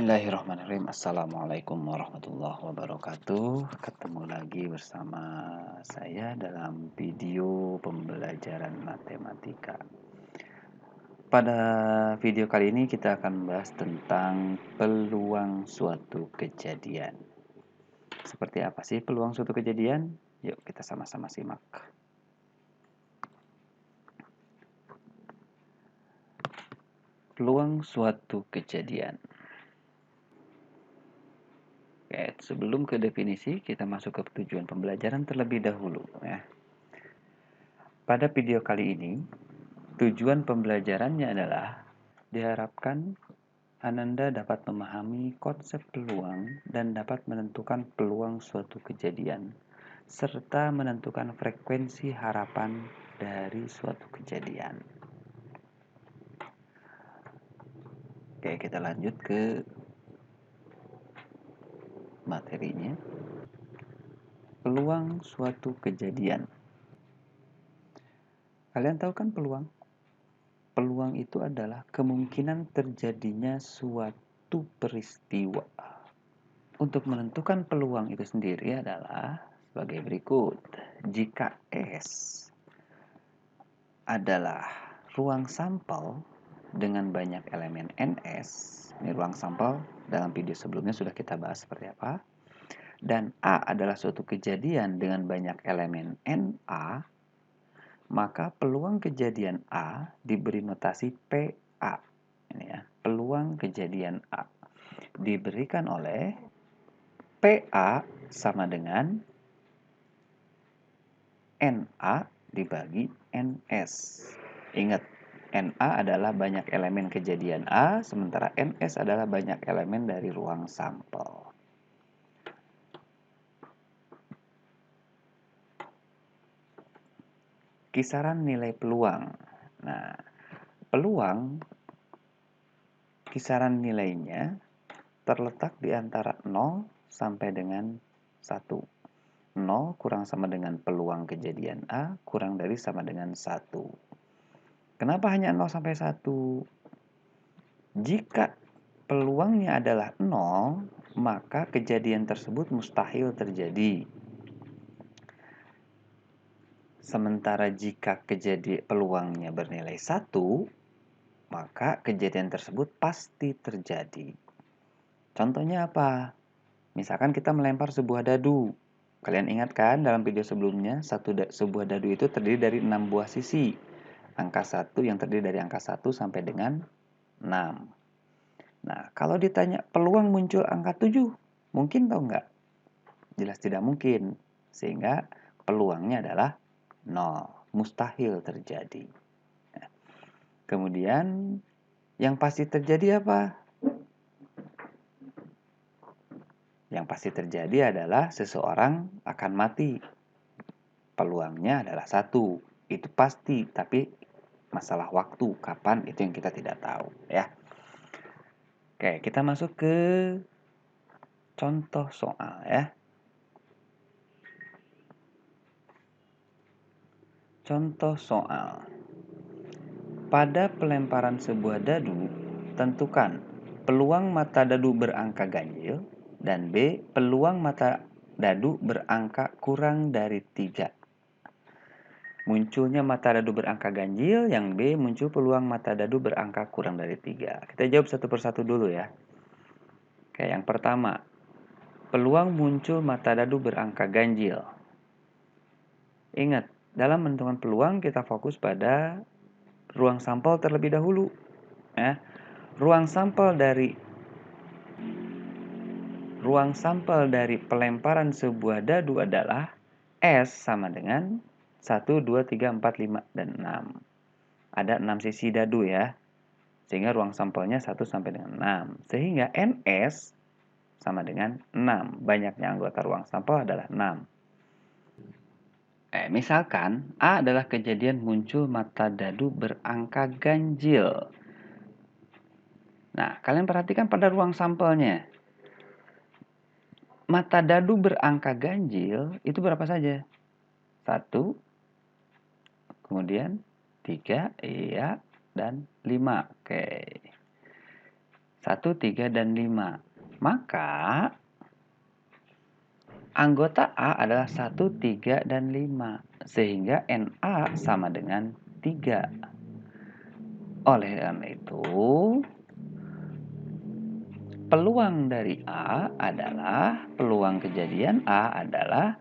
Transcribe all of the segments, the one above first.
Bismillahirrahmanirrahim. Assalamualaikum warahmatullahi wabarakatuh. Ketemu lagi bersama saya dalam video pembelajaran matematika. Pada video kali ini kita akan membahas tentang peluang suatu kejadian. Seperti apa sih peluang suatu kejadian? Yuk kita sama-sama simak. Peluang suatu kejadian. Oke, sebelum ke definisi, kita masuk ke tujuan pembelajaran terlebih dahulu ya. Pada video kali ini, tujuan pembelajarannya adalah diharapkan Ananda dapat memahami konsep peluang dan dapat menentukan peluang suatu kejadian, serta menentukan frekuensi harapan dari suatu kejadian. Oke, kita lanjut ke materinya. Peluang suatu kejadian. Kalian tahu kan peluang? Peluang itu adalah kemungkinan terjadinya suatu peristiwa. Untuk menentukan peluang itu sendiri adalah sebagai berikut. Jika S adalah ruang sampel dengan banyak elemen NS, ini ruang sampel dalam video sebelumnya sudah kita bahas seperti apa, dan A adalah suatu kejadian dengan banyak elemen NA, maka peluang kejadian A diberi notasi PA. Ini ya, peluang kejadian A diberikan oleh PA sama dengan NA dibagi NS. Ingat, NA adalah banyak elemen kejadian A, sementara NS adalah banyak elemen dari ruang sampel. Kisaran nilai peluang. Nah, peluang kisaran nilainya terletak di antara 0 sampai dengan 1. 0 kurang sama dengan peluang kejadian A kurang dari sama dengan 1. Kenapa hanya 0 sampai 1? Jika peluangnya adalah 0, maka kejadian tersebut mustahil terjadi. Sementara jika peluangnya bernilai 1, maka kejadian tersebut pasti terjadi. Contohnya apa? Misalkan kita melempar sebuah dadu. Kalian ingat kan dalam video sebelumnya, sebuah dadu itu terdiri dari 6 buah sisi. Angka 1 yang terdiri dari angka 1 sampai dengan 6. Nah, kalau ditanya peluang muncul angka 7, mungkin atau enggak? Jelas tidak mungkin. Sehingga peluangnya adalah 0. Mustahil terjadi. Nah, kemudian yang pasti terjadi apa? Yang pasti terjadi adalah seseorang akan mati. Peluangnya adalah 1. Itu pasti, tapi masalah waktu, kapan, itu yang kita tidak tahu ya. Oke, kita masuk ke contoh soal ya. Contoh soal. Pada pelemparan sebuah dadu, tentukan peluang mata dadu berangka ganjil dan B, peluang mata dadu berangka kurang dari 3. Munculnya mata dadu berangka ganjil, yang B muncul peluang mata dadu berangka kurang dari 3. Kita jawab satu persatu dulu ya. Oke, yang pertama, peluang muncul mata dadu berangka ganjil. Ingat, dalam menentukan peluang kita fokus pada ruang sampel terlebih dahulu. Ya. Ruang sampel dari pelemparan sebuah dadu adalah S sama dengan 1, 2, 3, 4, 5, dan 6. Ada 6 sisi dadu ya. Sehingga ruang sampelnya 1 sampai dengan 6. Sehingga NS sama dengan 6. Banyaknya anggota ruang sampel adalah 6. Misalkan A adalah kejadian muncul mata dadu berangka ganjil. Nah, kalian perhatikan pada ruang sampelnya. Mata dadu berangka ganjil itu berapa saja? 1, kemudian 3, iya, dan 5. Oke. 1, 3, dan 5. Maka anggota A adalah 1, 3, dan 5. Sehingga NA sama dengan 3. Oleh karena itu, peluang dari A adalah, peluang kejadian A adalah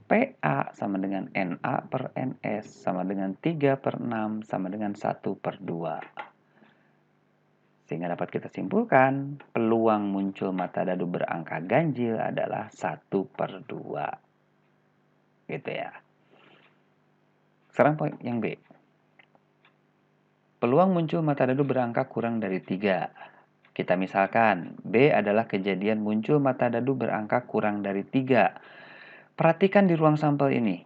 PA sama dengan NA per NS sama dengan 3 per 6 sama dengan 1 per 2. Sehingga dapat kita simpulkan, peluang muncul mata dadu berangka ganjil adalah 1 per 2. Gitu ya. Sekarang poin yang B. Peluang muncul mata dadu berangka kurang dari 3. Kita misalkan, B adalah kejadian muncul mata dadu berangka kurang dari 3. Perhatikan di ruang sampel ini.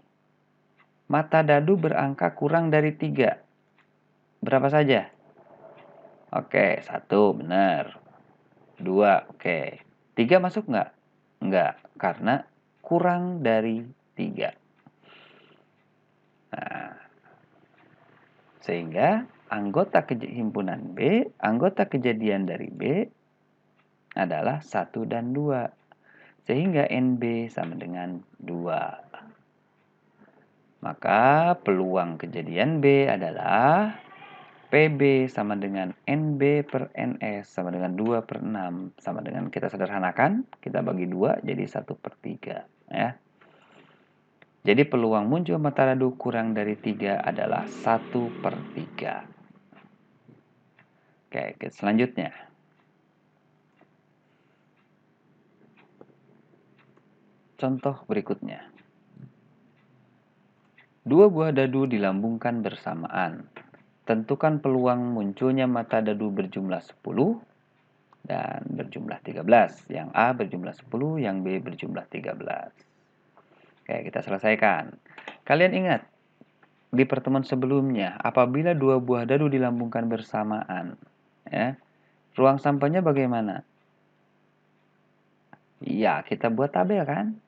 Mata dadu berangka kurang dari 3. Berapa saja? Oke, 1 benar. 2, oke. 3 masuk nggak? Nggak, karena kurang dari 3. Nah, sehingga anggota himpunan B, anggota kejadian dari B adalah 1 dan 2. Sehingga NB sama dengan 2. Maka peluang kejadian B adalah PB sama dengan NB per NS sama dengan 2 per 6 sama dengan, kita sederhanakan, kita bagi 2 jadi 1 per 3 ya. Jadi peluang muncul mata dadu kurang dari 3 adalah 1 per 3. Oke, selanjutnya. Contoh berikutnya. 2 buah dadu dilambungkan bersamaan. Tentukan peluang munculnya mata dadu berjumlah 10 dan berjumlah 13. Yang A berjumlah 10, yang B berjumlah 13. Oke, kita selesaikan. Kalian ingat, di pertemuan sebelumnya, apabila 2 buah dadu dilambungkan bersamaan, ya, ruang sampelnya bagaimana? Ya, kita buat tabel kan?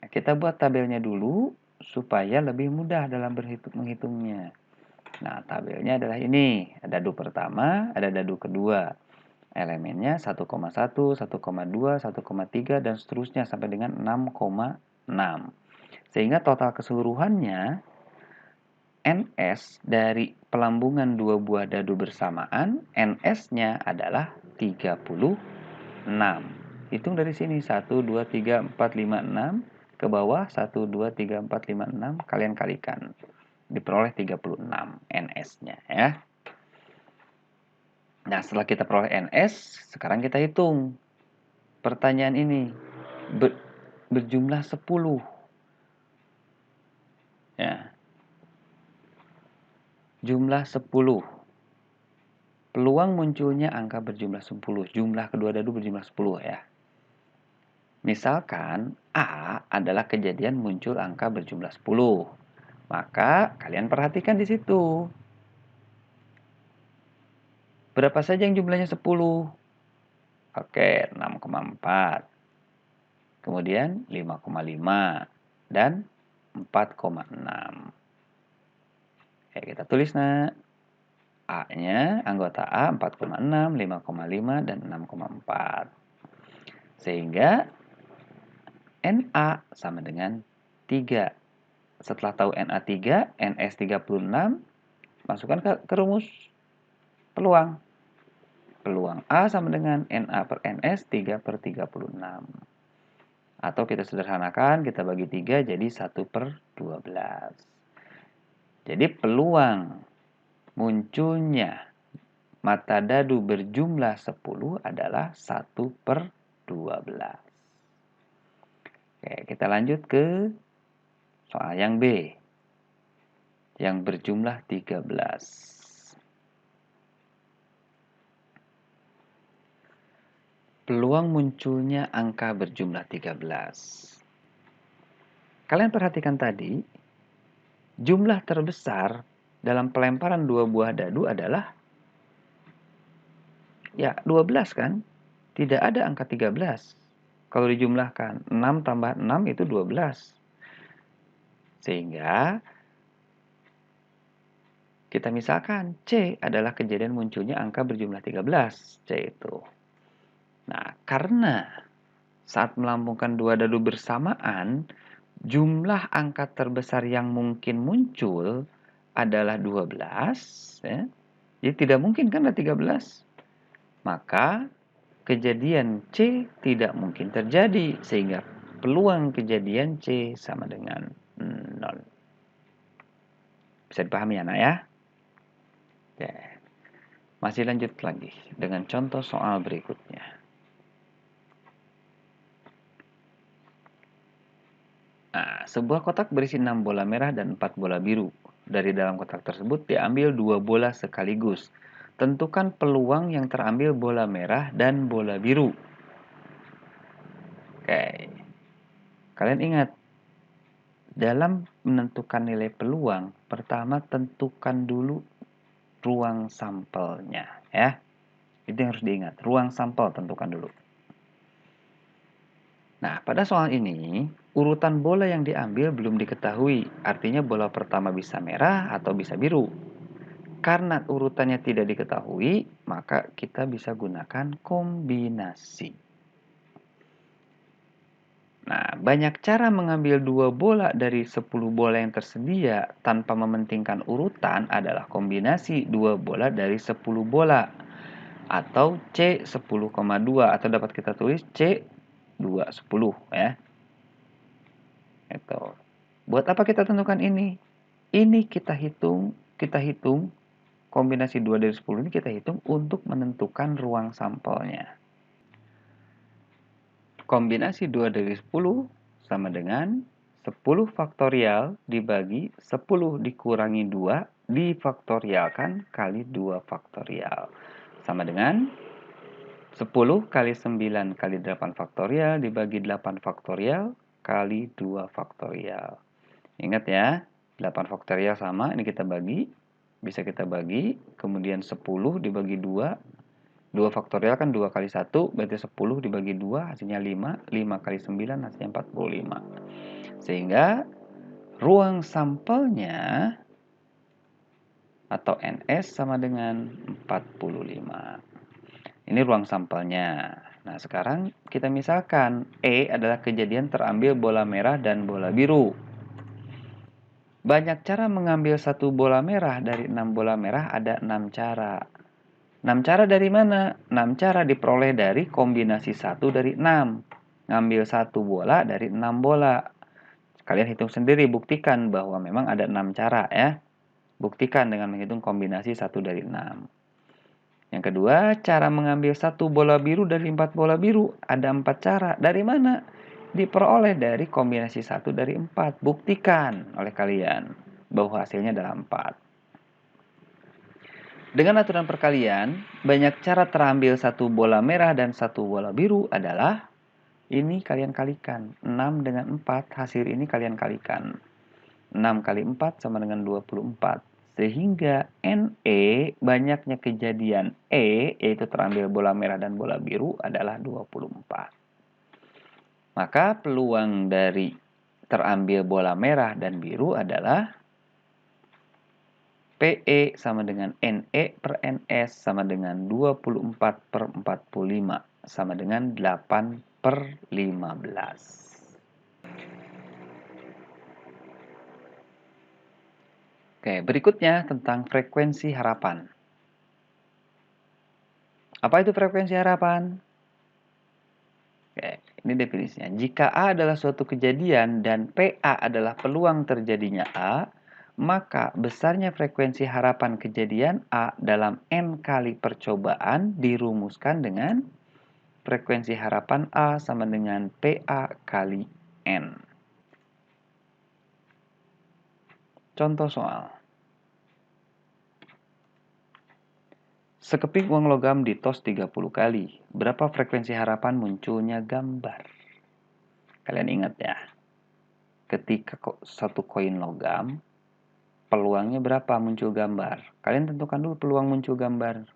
Kita buat tabelnya dulu, supaya lebih mudah dalam menghitungnya. Nah, tabelnya adalah ini. Ada dadu pertama, ada dadu kedua. Elemennya 1,1, 1,2, 1,3, dan seterusnya sampai dengan 6,6. Sehingga total keseluruhannya, NS dari pelambungan 2 buah dadu bersamaan, NS-nya adalah 36. Hitung dari sini, 1, 2, 3, 4, 5, 6. Ke bawah, 1, 2, 3, 4, 5, 6. Kalian kalikan. Diperoleh 36 NS-nya ya. Nah, setelah kita peroleh NS, sekarang kita hitung. Pertanyaan ini berjumlah 10. Ya. Jumlah 10. Peluang munculnya angka berjumlah 10. Jumlah kedua dadu berjumlah 10 ya. Misalkan A adalah kejadian muncul angka berjumlah 10. Maka kalian perhatikan di situ. Berapa saja yang jumlahnya 10? Oke, 6,4. Kemudian 5,5 dan 4,6. Oke, kita tulis nak. A-nya, anggota A 4,6, 5,5, dan 6,4. Sehingga NA sama dengan 3. Setelah tahu NA 3, NS 36, masukkan ke rumus peluang. Peluang A sama dengan NA per NS 3 per 36. Atau kita sederhanakan, kita bagi 3 jadi 1 per 12. Jadi peluang munculnya mata dadu berjumlah 10 adalah 1 per 12. Oke, kita lanjut ke soal yang B. Yang berjumlah 13. Peluang munculnya angka berjumlah 13. Kalian perhatikan tadi, jumlah terbesar dalam pelemparan 2 buah dadu adalah ya 12 kan? Tidak ada angka 13. Kalau dijumlahkan, 6 tambah 6 itu 12. Sehingga Kita misalkan C adalah kejadian munculnya angka berjumlah 13, C itu. Nah, karena saat melambungkan dua dadu bersamaan, jumlah angka terbesar yang mungkin muncul adalah 12, ya. Jadi tidak mungkin kan ada 13. Maka kejadian C tidak mungkin terjadi, sehingga peluang kejadian C sama dengan 0. Bisa dipahami ya, nak ya? Oke. Masih lanjut lagi dengan contoh soal berikutnya. Nah, sebuah kotak berisi 6 bola merah dan 4 bola biru. Dari dalam kotak tersebut diambil 2 bola sekaligus. Tentukan peluang yang terambil bola merah dan bola biru. Oke. Kalian ingat, dalam menentukan nilai peluang, pertama tentukan dulu ruang sampelnya, ya. Itu yang harus diingat, ruang sampel tentukan dulu. Nah, pada soal ini, urutan bola yang diambil belum diketahui, artinya bola pertama bisa merah atau bisa biru. Karena urutannya tidak diketahui, maka kita bisa gunakan kombinasi. Nah, banyak cara mengambil 2 bola dari 10 bola yang tersedia tanpa mementingkan urutan adalah kombinasi 2 bola dari 10 bola. Atau C 10,2 atau dapat kita tulis C 210 ya. Itu. Buat apa kita tentukan ini? Ini kita hitung kombinasi 2 dari 10 ini kita hitung untuk menentukan ruang sampelnya. Kombinasi 2 dari 10 sama dengan 10 faktorial dibagi 10 dikurangi 2 difaktorialkan kali 2 faktorial. Sama dengan 10 kali 9 kali 8 faktorial dibagi 8 faktorial kali 2 faktorial. Ingat ya, 8 faktorial sama, ini kita bagi. Bisa kita bagi, kemudian 10 dibagi 2. 2 faktorial kan 2 kali 1, berarti 10 dibagi 2 hasilnya 5. 5 kali 9 hasilnya 45. Sehingga ruang sampelnya atau NS sama dengan 45. Ini ruang sampelnya. Nah, sekarang kita misalkan E adalah kejadian terambil bola merah dan bola biru. Banyak cara mengambil satu bola merah. Dari 6 bola merah ada 6 cara. 6 cara dari mana? 6 cara diperoleh dari kombinasi 1 dari 6. Ngambil satu bola dari 6 bola. Kalian hitung sendiri, buktikan bahwa memang ada 6 cara ya. Buktikan dengan menghitung kombinasi 1 dari 6. Yang kedua, cara mengambil satu bola biru dari 4 bola biru. Ada 4 cara. Dari mana? Diperoleh dari kombinasi 1 dari 4. Buktikan oleh kalian bahwa hasilnya adalah 4. Dengan aturan perkalian, banyak cara terambil satu bola merah dan satu bola biru adalah ini kalian kalikan. 6 dengan 4, hasil ini kalian kalikan. 6 kali 4 sama dengan 24. Sehingga NE, banyaknya kejadian E, yaitu terambil bola merah dan bola biru, adalah 24. Maka peluang dari terambil bola merah dan biru adalah PE sama dengan NE per NS sama dengan 24 per 45 sama dengan 8 per 15. Oke, berikutnya tentang frekuensi harapan. Apa itu frekuensi harapan? Oke, ini definisinya. Jika A adalah suatu kejadian dan PA adalah peluang terjadinya A, maka besarnya frekuensi harapan kejadian A dalam N kali percobaan dirumuskan dengan frekuensi harapan A sama dengan PA kali N. Contoh soal. Sekeping uang logam ditos 30 kali. Berapa frekuensi harapan munculnya gambar? Kalian ingat ya. Ketika satu koin logam, peluangnya berapa muncul gambar? Kalian tentukan dulu peluang muncul gambar.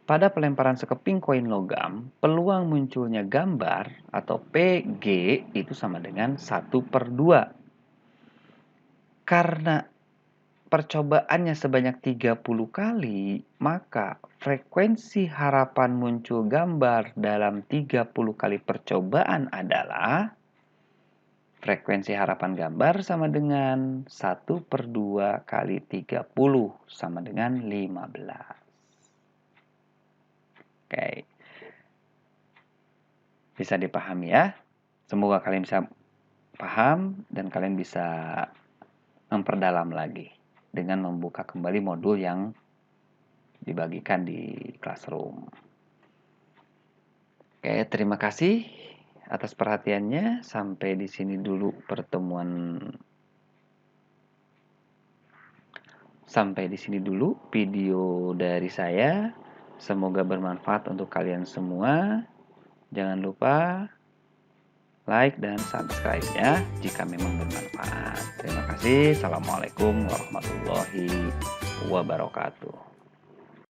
Pada pelemparan sekeping koin logam, peluang munculnya gambar atau PG itu sama dengan 1/2. Karena percobaannya sebanyak 30 kali, maka frekuensi harapan muncul gambar dalam 30 kali percobaan adalah frekuensi harapan gambar sama dengan 1/2 kali 30 sama dengan 15. Oke. Bisa dipahami ya? Semoga kalian bisa paham dan kalian bisa memperdalam lagi dengan membuka kembali modul yang dibagikan di Classroom. Oke, terima kasih atas perhatiannya. Sampai di sini dulu video dari saya. Semoga bermanfaat untuk kalian semua. Jangan lupa like dan subscribe ya jika memang bermanfaat. Terima kasih. Assalamualaikum warahmatullahi wabarakatuh.